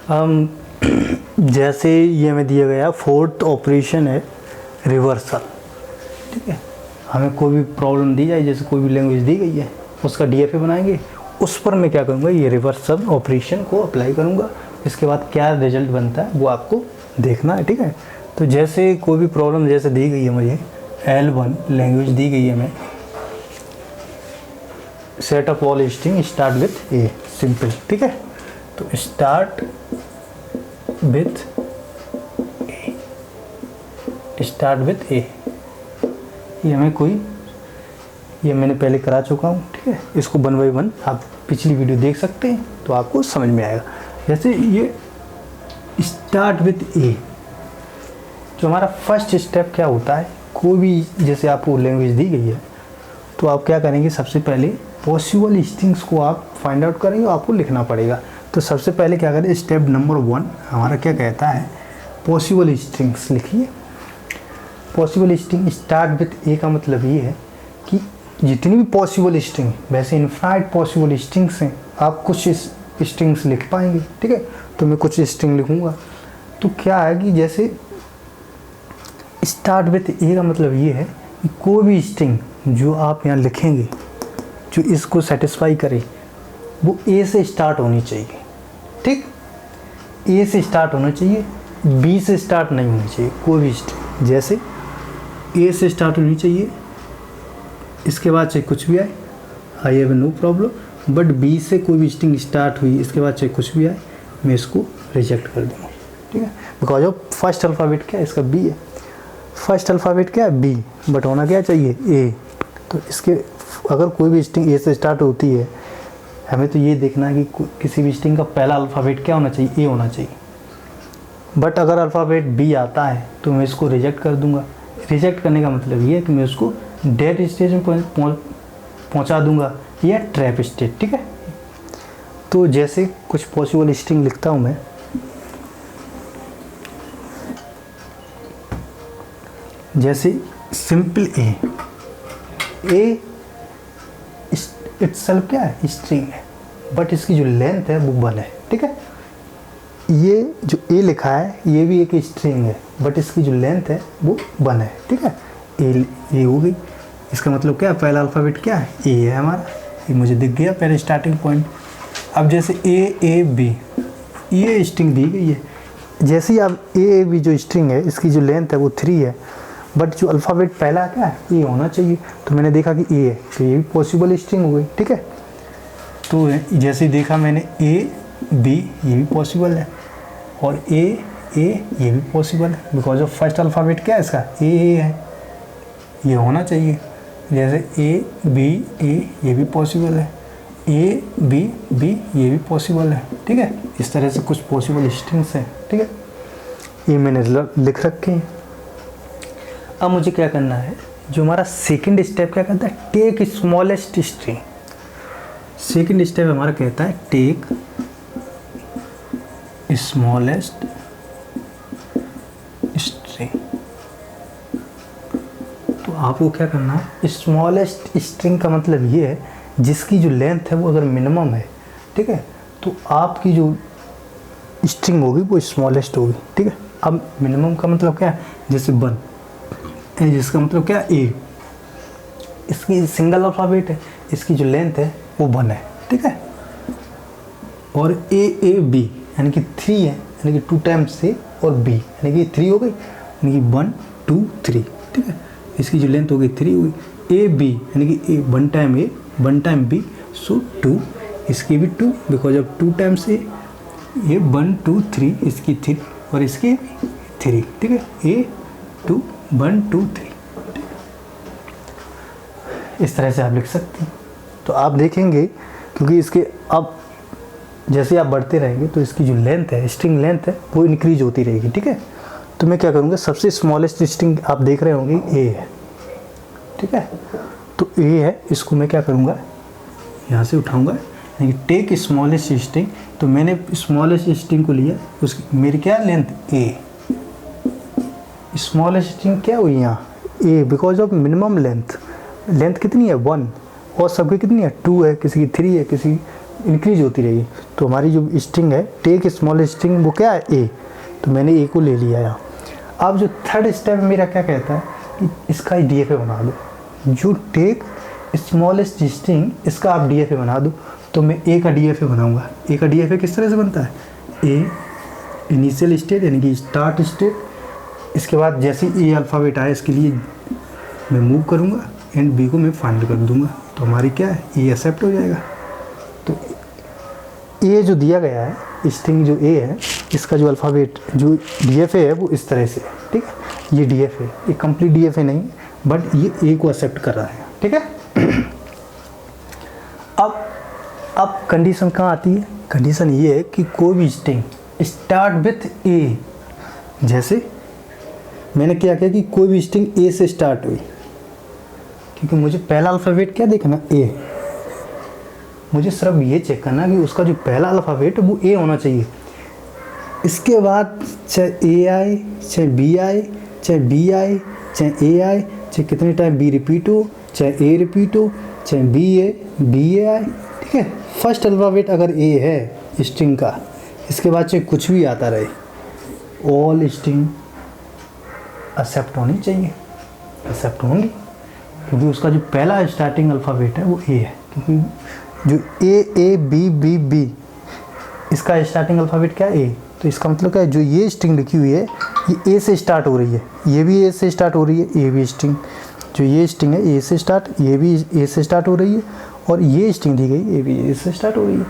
हम जैसे ये हमें दिया गया फोर्थ ऑपरेशन है रिवर्सल, ठीक है। हमें कोई भी प्रॉब्लम दी जाए, जैसे कोई भी लैंग्वेज दी गई है उसका डीएफए बनाएंगे, उस पर मैं क्या करूँगा, ये रिवर्सल ऑपरेशन को अप्लाई करूँगा। इसके बाद क्या रिजल्ट बनता है वो आपको देखना है, ठीक है। तो जैसे कोई भी प्रॉब्लम जैसे दी गई है, मुझे L1 लैंग्वेज दी गई है, हमें set of all string start with A, simple, ठीक है। तो स्टार्ट विथ ए, ये हमें कोई, ये मैंने पहले करा चुका हूँ, ठीक है। इसको 1 बाय 1 आप पिछली वीडियो देख सकते हैं तो आपको समझ में आएगा। जैसे ये स्टार्ट विथ ए, जो हमारा फर्स्ट स्टेप क्या होता है, कोई भी जैसे आपको लैंग्वेज दी गई है तो आप क्या करेंगे, सबसे पहले पॉसिबल स्ट्रिंग्स को आप फाइंड आउट करेंगे, आपको लिखना पड़ेगा। तो सबसे पहले क्या करें, स्टेप नंबर 1 हमारा क्या कहता है, पॉसिबल स्ट्रिंग्स लिखिए। पॉसिबल स्ट्रिंग स्टार्ट विथ ए का मतलब ये है कि जितनी भी पॉसिबल स्ट्रिंग, वैसे इनफाइनाइट पॉसिबल स्ट्रिंग्स हैं, आप कुछ स्ट्रिंग्स लिख पाएंगे, ठीक है। तो मैं कुछ स्ट्रिंग लिखूंगा। तो क्या है कि जैसे स्टार्ट विथ ए का मतलब ये है कि कोई भी स्ट्रिंग जो आप यहाँ लिखेंगे जो इसको सेटिस्फाई करे वो ए से स्टार्ट होनी चाहिए, ठीक। ए से स्टार्ट होना चाहिए, बी से स्टार्ट नहीं होनी चाहिए। कोई भी स्ट्रिंग जैसे ए से स्टार्ट होनी चाहिए, इसके बाद चाहे कुछ भी आए, I have no problem. But B से कोई भी स्ट्रिंग स्टार्ट हुई, इसके बाद चाहे कुछ भी आए, मैं इसको रिजेक्ट कर दूँगा, ठीक है। बिकॉज ऑफ फर्स्ट अल्फ़ाबेट क्या है इसका, बी है। फर्स्ट अल्फ़ाबेट क्या है, बी, बट होना क्या चाहिए, ए। तो इसके अगर कोई भी स्ट्रिंग ए से स्टार्ट होती है, हमें तो ये देखना है कि किसी भी स्ट्रिंग का पहला अल्फ़ाबेट क्या होना चाहिए, ए होना चाहिए। बट अगर अल्फ़ाबेट बी आता है तो मैं इसको रिजेक्ट कर दूंगा। रिजेक्ट करने का मतलब ये है कि मैं उसको डेड स्टेज में पहुंचा दूंगा या ट्रैप स्टेज, ठीक है। तो जैसे कुछ पॉसिबल स्ट्रिंग लिखता हूं मैं, जैसे सिंपल ए इटसेल्फ क्या है, स्ट्रिंग है, बट इसकी जो लेंथ है वो 1 है, ठीक है। ये जो ए लिखा है ये भी एक स्ट्रिंग है, बट इसकी जो लेंथ है वो 1 है, ठीक है। ए हो गई, इसका मतलब क्या है, पहला अल्फ़ाबेट क्या है, ए है हमारा, ये मुझे दिख गया पहले स्टार्टिंग पॉइंट। अब जैसे ए बी, ये स्ट्रिंग दी गई है, जैसे ही अब ए बी जो स्ट्रिंग है इसकी जो लेंथ है वो 3 है, बट जो अल्फ़ाबेट पहला क्या है, ए होना चाहिए। तो मैंने देखा कि ए है, तो ये भी पॉसिबल स्ट्रिंग हो गई, ठीक है। तो जैसे देखा मैंने ए बी, ये भी पॉसिबल है, और ए ये भी पॉसिबल है, बिकॉज ऑफ फर्स्ट अल्फ़ाबेट क्या है इसका, ए है, ये होना चाहिए। जैसे ए बी ए, ये भी पॉसिबल है, ए बी बी, ये भी पॉसिबल है, ठीक है। इस तरह से कुछ पॉसिबल स्ट्रिंग्स हैं, ठीक है। ये मैंने लिख रखे हैं। अब मुझे क्या करना है, जो हमारा सेकंड स्टेप क्या कहता है, take smallest string. Second step हमारा कहता है टेक स्मॉलेस्ट स्ट्रिंग। तो आपको क्या करना है, स्मॉलेस्ट स्ट्रिंग का मतलब ये है जिसकी जो लेंथ है वो अगर मिनिमम है, ठीक है, तो आपकी जो स्ट्रिंग होगी वो स्मॉलेस्ट होगी, ठीक है। अब मिनिमम का मतलब क्या है, जैसे 1, जिसका मतलब क्या है, ए, इसकी सिंगल अल्फ़ाबेट है, इसकी जो लेंथ है वो 1 है, ठीक है। और ए बी यानी कि 3 है, यानी कि 2 टाइम्स ए और बी, यानी कि 3 हो गई, यानी कि 1 2 3, ठीक है। इसकी जो लेंथ हो गई 3 हो गई। ए बी यानी कि 1 टाइम ए 1 टाइम बी, सो 2, इसकी भी 2, बिकॉज ऑफ 2 टाइम्स ए, ये 1 2 3, इसकी 3 और इसकी 3, ठीक है। ए 2 1 2 3, इस तरह से आप लिख सकते हैं। तो आप देखेंगे क्योंकि इसके अब जैसे आप बढ़ते रहेंगे तो इसकी जो लेंथ है, स्ट्रिंग लेंथ है, वो इंक्रीज होती रहेगी, ठीक है। तो मैं क्या करूँगा, सबसे स्मॉलेस्ट स्ट्रिंग आप देख रहे होंगे ए है, ठीक है। तो ए है, इसको मैं क्या करूँगा, यहाँ से उठाऊँगा, यानी कि टेक स्मॉलेस्ट स्ट्रिंग। तो मैंने स्मॉलेस्ट स्ट्रिंग को लिया, उसकी मेरी क्या लेंथ, ए। स्मॉलेस्ट स्ट्रिंग क्या हुई यहाँ, ए, बिकॉज ऑफ मिनिमम लेंथ कितनी है, 1, और सबकी कितनी है, 2 है, किसी की 3 है, किसी इंक्रीज होती रहेगी। तो हमारी जो स्ट्रिंग है टेक स्मॉल स्ट्रिंग वो क्या है ए, तो मैंने ए को ले लिया यहाँ। अब जो थर्ड स्टेप मेरा क्या कहता है कि इसका DFA बना दो, जो टेक स्मॉलेस्ट स्ट्रिंग इसका आप DFA बना दो। तो मैं ए का DFA बनाऊंगा। ए का DFA किस तरह से बनता है, ए इनिशियल स्टेट यानी कि स्टार्ट स्टेट, इसके बाद जैसे ए अल्फ़ाबेट आए इसके लिए मैं मूव करूंगा एंड बी को मैं फाइनल कर दूंगा, तो हमारी क्या है ए एक्सेप्ट हो जाएगा। तो ए जो दिया गया है स्ट्रिंग जो ए है इसका जो अल्फ़ाबेट जो DFA है वो इस तरह से, ठीक है। ये DFA, ये कंप्लीट DFA नहीं बट ये ए को एक्सेप्ट कर रहा है, ठीक है। अब कंडीशन कहाँ आती है, कंडीशन ये है कि कोई भी स्ट्रिंग स्टार्ट विथ ए, जैसे मैंने क्या किया कि कोई भी स्ट्रिंग ए से स्टार्ट हुई, क्योंकि मुझे पहला अल्फ़ाबेट क्या देखना ए, मुझे सिर्फ ये चेक करना कि उसका जो पहला अल्फ़ाबेट है वो ए होना चाहिए। इसके बाद चाहे ए आए चाहे बी आए चाहे बी आए चाहे ए आए चाहे कितने टाइम बी रिपीट हो चाहे ए रिपीट हो चाहे बी ए आए, ठीक है। फर्स्ट अल्फ़ाबेट अगर ए है स्ट्रिंग का, इसके बाद चाहे कुछ भी आता रहे, ऑल स्ट्रिंग एक्सेप्ट होनी चाहिए, एक्सेप्ट होंगी, क्योंकि उसका जो पहला स्टार्टिंग अल्फ़ाबेट है वो ए है। क्योंकि जो ए बी बी बी इसका स्टार्टिंग अल्फ़ाबेट क्या है ए, तो इसका मतलब क्या है जो ये स्ट्रिंग लिखी हुई है ये ए से स्टार्ट हो रही है, ये भी ए से स्टार्ट हो रही है, ए भी स्ट्रिंग जो ये स्ट्रिंग है ए से स्टार्ट, ये भी ए से स्टार्ट हो रही है, और ये स्ट्रिंग दी गई ये भी ए से स्टार्ट हो रही है,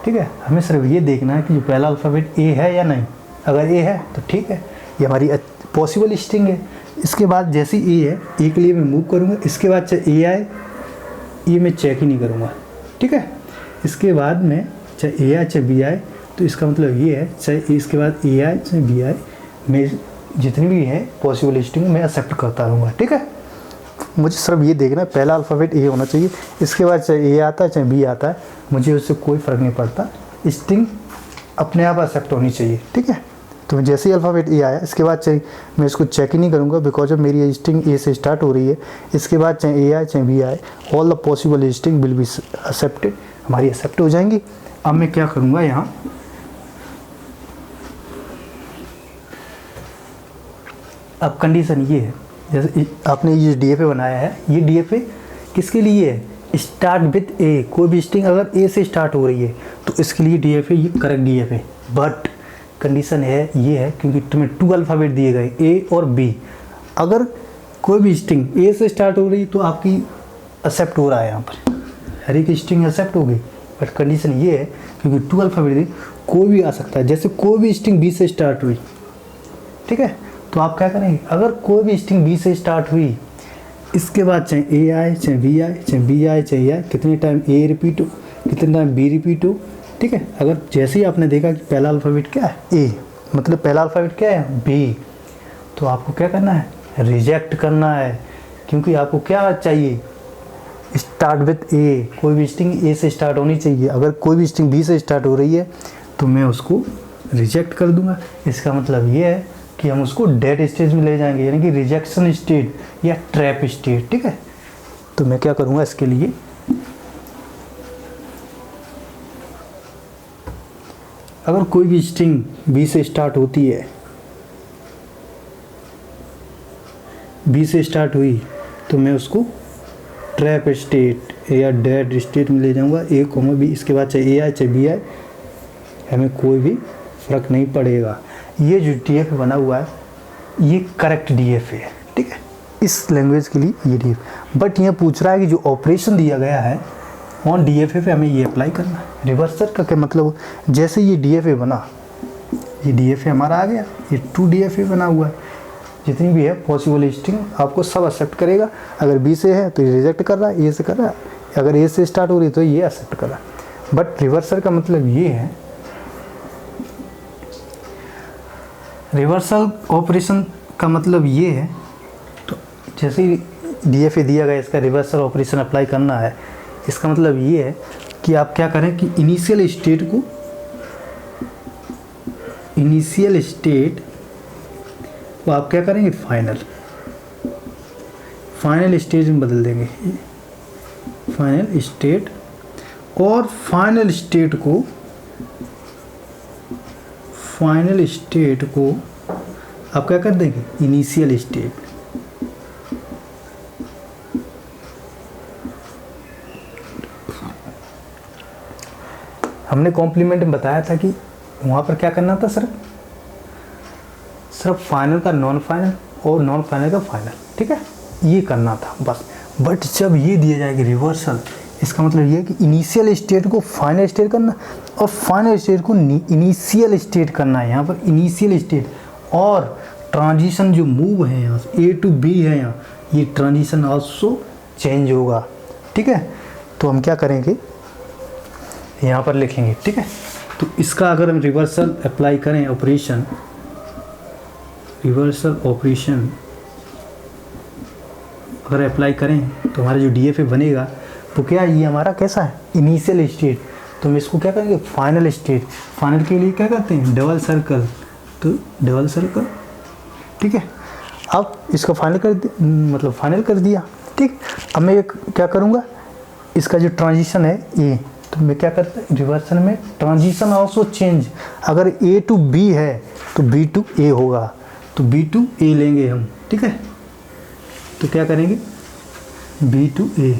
ठीक है। हमें सिर्फ ये देखना है कि जो पहला अल्फ़ाबेट ए है या नहीं, अगर ए है तो ठीक है, ये हमारी पॉसिबल स्ट्रिंग है। इसके बाद जैसे ए है, ए के लिए मैं मूव करूँगा, इसके बाद चाहे ए आए ये मैं चेक ही नहीं करूँगा, ठीक है। इसके बाद में चाहे ए आए चाहे बी आए, तो इसका मतलब ये है चाहे इसके बाद ए आए चाहे बी आए, मैं जितनी भी है पॉसिबल स्ट्रिंग मैं एक्सेप्ट करता रहूँगा, ठीक है। मुझे सिर्फ ये देखना है पहला अल्फ़ाबेट ए होना चाहिए, इसके बाद चाहे ए आता है चाहे बी आता है, मुझे उससे कोई फ़र्क नहीं पड़ता, स्ट्रिंग अपने आप एक्सेप्ट होनी चाहिए, ठीक है। तो जैसे ही अल्फ़ाबेट ए आया इसके बाद चाहे मैं इसको चेक ही नहीं करूँगा, बिकॉज ऑफ मेरी स्ट्रिंग ए से स्टार्ट हो रही है। इसके बाद चाहे ए आए चाहे बी आए, all the possible string will be accepted, हमारी एक्सेप्ट हो जाएंगी। अब मैं क्या करूँगा यहाँ, अब कंडीशन ये है, जैसे आपने ये DFA बनाया है, ये DFA किसके लिए है, स्टार्ट विथ ए, कोई भी स्ट्रिंग अगर ए से स्टार्ट हो रही है तो इसके लिए DFA ये करेक्ट DFA। बट कंडीशन है ये है क्योंकि तुम्हें 2 अल्फ़ाबेट दिए गए ए और बी, अगर कोई भी स्ट्रिंग ए से स्टार्ट हो रही तो आपकी एक्सेप्ट हो रहा है, यहाँ पर हर एक स्ट्रिंग एक्सेप्ट हो गई। बट कंडीशन ये है क्योंकि 2 अल्फ़ाबेट दी, कोई भी आ सकता है, जैसे कोई भी स्ट्रिंग बी से स्टार्ट हुई, ठीक है, तो आप क्या करेंगे, अगर कोई भी स्ट्रिंग बी से स्टार्ट हुई, इसके बाद चाहे ए आए चाहे बी आए चाहे बी आए चाहे ए आए, कितने टाइम ए रिपीट हो कितने टाइम बी रिपीट हो, ठीक है। अगर जैसे ही आपने देखा कि पहला अल्फ़ाबेट क्या है ए, मतलब पहला अल्फ़ाबेट क्या है बी, तो आपको क्या करना है, रिजेक्ट करना है, क्योंकि आपको क्या चाहिए, स्टार्ट विथ ए, कोई भी स्ट्रिंग ए से स्टार्ट होनी चाहिए। अगर कोई भी स्ट्रिंग बी से स्टार्ट हो रही है तो मैं उसको रिजेक्ट कर दूंगा। इसका मतलब ये है कि हम उसको डेड स्टेज में ले जाएंगे, यानी कि रिजेक्शन स्टेट या ट्रैप स्टेट, ठीक है। तो मैं क्या करूँगा इसके लिए, अगर कोई भी स्ट्रिंग बी से स्टार्ट होती है, बी से स्टार्ट हुई, तो मैं उसको ट्रैप स्टेट या डेड स्टेट में ले जाऊंगा, ए कोमा बी, इसके बाद चाहे ए आए चाहे बी आए, हमें कोई भी फ़र्क नहीं पड़ेगा। ये जो DFA बना हुआ है ये करेक्ट DFA है, ठीक है, इस लैंग्वेज के लिए ये DFA। बट यह पूछ रहा है कि जो ऑपरेशन दिया गया है ऑन DFA पे हमें ये अप्लाई करना है। रिवर्सर का क्या मतलब, जैसे ये DFA बना, ये DFA हमारा आ गया, ये 2 DFA बना हुआ है, जितनी भी है पॉसिबल स्ट्रिंग आपको सब एक्सेप्ट करेगा। अगर बी से है तो ये रिजेक्ट कर रहा है, ए से कर रहा है, अगर ए से स्टार्ट हो रही है तो ये एक्सेप्ट कर रहा है। बट रिवर्सर का मतलब ये है, रिवर्सल ऑपरेशन का मतलब ये है, तो जैसे ही DFA दिया गया इसका रिवर्सल ऑपरेशन अप्लाई करना है, इसका मतलब ये है कि आप क्या करें कि इनिशियल स्टेट को आप क्या करेंगे, फाइनल स्टेज में बदल देंगे, फाइनल स्टेट, और फाइनल स्टेट को आप क्या कर देंगे, इनिशियल स्टेट। हमने कॉम्प्लीमेंट में बताया था कि वहाँ पर क्या करना था सर, सिर्फ फाइनल का नॉन फाइनल और नॉन फाइनल का फाइनल, ठीक है, ये करना था बस। बट जब ये दिया जाएगा रिवर्सल, इसका मतलब ये है कि इनिशियल स्टेट को फाइनल स्टेट करना और फाइनल स्टेट को इनिशियल स्टेट करना है। यहाँ पर इनिशियल स्टेट और ट्रांजिशन जो मूव है यहाँ से ए टू बी है, यहाँ ये ट्रांजिशन आल्सो चेंज होगा, ठीक है। तो हम क्या करेंगे, यहाँ पर लिखेंगे, ठीक है। तो इसका अगर हम रिवर्सल अप्लाई करें, रिवर्सल ऑपरेशन अगर अप्लाई करें तो हमारा जो DFA बनेगा तो क्या ये हमारा कैसा है, इनिशियल स्टेट। तो हम इसको क्या करेंगे, फाइनल स्टेट। फाइनल के लिए क्या करते हैं, डबल सर्कल, तो डबल सर्कल, ठीक है। अब इसको फाइनल कर दिया, ठीक। अब मैं क्या करूँगा, इसका जो ट्रांजिशन है ये, तो मैं क्या करता हूँ, रिवर्सल में ट्रांजिशन ऑल्सो चेंज। अगर A to B है तो B to A होगा, तो B to A लेंगे हम, ठीक है। तो क्या करेंगे, B to A,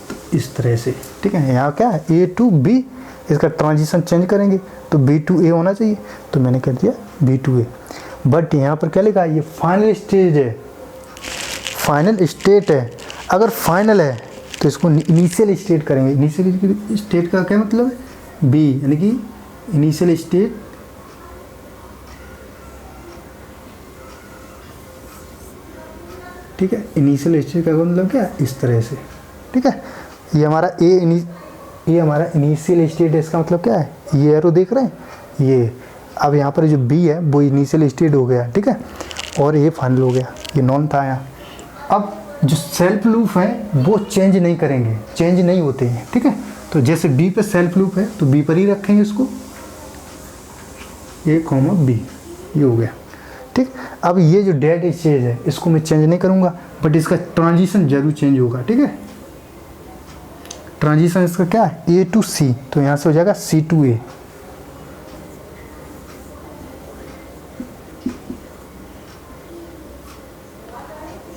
तो इस तरह से, ठीक है। यहाँ क्या है, A to B, इसका ट्रांजिशन चेंज करेंगे तो B to A होना चाहिए, तो मैंने कर दिया B to A। बट यहाँ पर क्या लिखा है, ये फाइनल स्टेज है, फाइनल स्टेट है। अगर फाइनल है तो इसको इनिशियल स्टेट करेंगे। इनिशियल स्टेट का क्या मतलब है, B, यानी कि इनिशियल स्टेट ठीक है। इनिशियल स्टेट का मतलब क्या, इस तरह से, ठीक है। ये हमारा इनिशियल स्टेट है, इसका मतलब क्या है, ये एरो देख रहे हैं, ये अब यहाँ पर जो B है वो इनिशियल स्टेट हो गया, ठीक है, और ये फाइनल हो गया, ये नॉन था यहाँ। अब जो सेल्फ लूप है वो चेंज नहीं करेंगे, चेंज नहीं होते हैं, ठीक है। तो जैसे B पे सेल्फ लूप है तो B पर ही रखेंगे इसको, A, B, ये हो गया, ठीक। अब ये जो डेड स्टेज है इसको मैं चेंज नहीं करूँगा, बट इसका ट्रांजिशन जरूर चेंज होगा, ठीक है। ट्रांजिशन इसका क्या है, A to C, तो यहाँ से हो जाएगा C to A,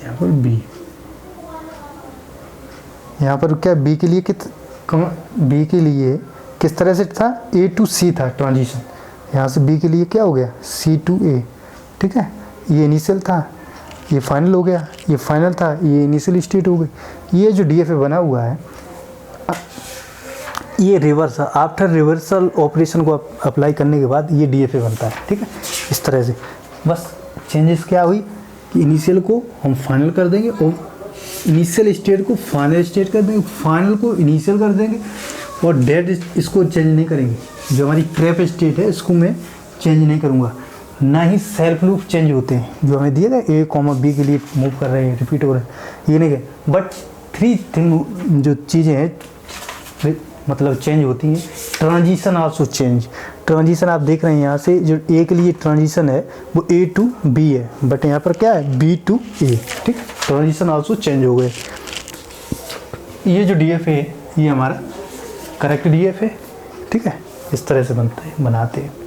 यहाँ पर B, यहाँ पर क्या B के लिए किस तरह से था, A to C था ट्रांजिशन, यहाँ से B के लिए क्या हो गया, C to A, ठीक है। ये इनिशियल था, ये फाइनल हो गया, ये फाइनल था, ये इनिशियल स्टेट हो गई। ये जो DFA बना हुआ है, ये रिवर्सल, आफ्टर रिवर्सल ऑपरेशन को अप्लाई करने के बाद ये DFA बनता है, ठीक है, इस तरह से। बस चेंजेस क्या हुई कि इनिशियल को हम फाइनल कर देंगे और इनिशियल स्टेट को फाइनल स्टेट कर देंगे, फाइनल को इनिशियल कर देंगे, और डेड इसको चेंज नहीं करेंगे। जो हमारी क्रैप स्टेट है इसको मैं चेंज नहीं करूँगा, ना ही सेल्फ लूप चेंज होते हैं जो हमें दिए गए A, B के लिए मूव कर रहे हैं, रिपीट हो रहे हैं, ये नहीं है। बट 3 थिंग जो चीज़ें हैं मतलब चेंज होती हैं, ट्रांजिशन आल्सो चेंज। ट्रांजिशन आप देख रहे हैं यहाँ से, जो A के लिए ट्रांजिशन है वो A to B है, बट यहाँ पर क्या है, B to A, ठीक। ट्रांजिशन आल्सो चेंज हो गए। ये जो DFA है ये हमारा करेक्ट DFA है, ठीक है, इस तरह से बनाते हैं।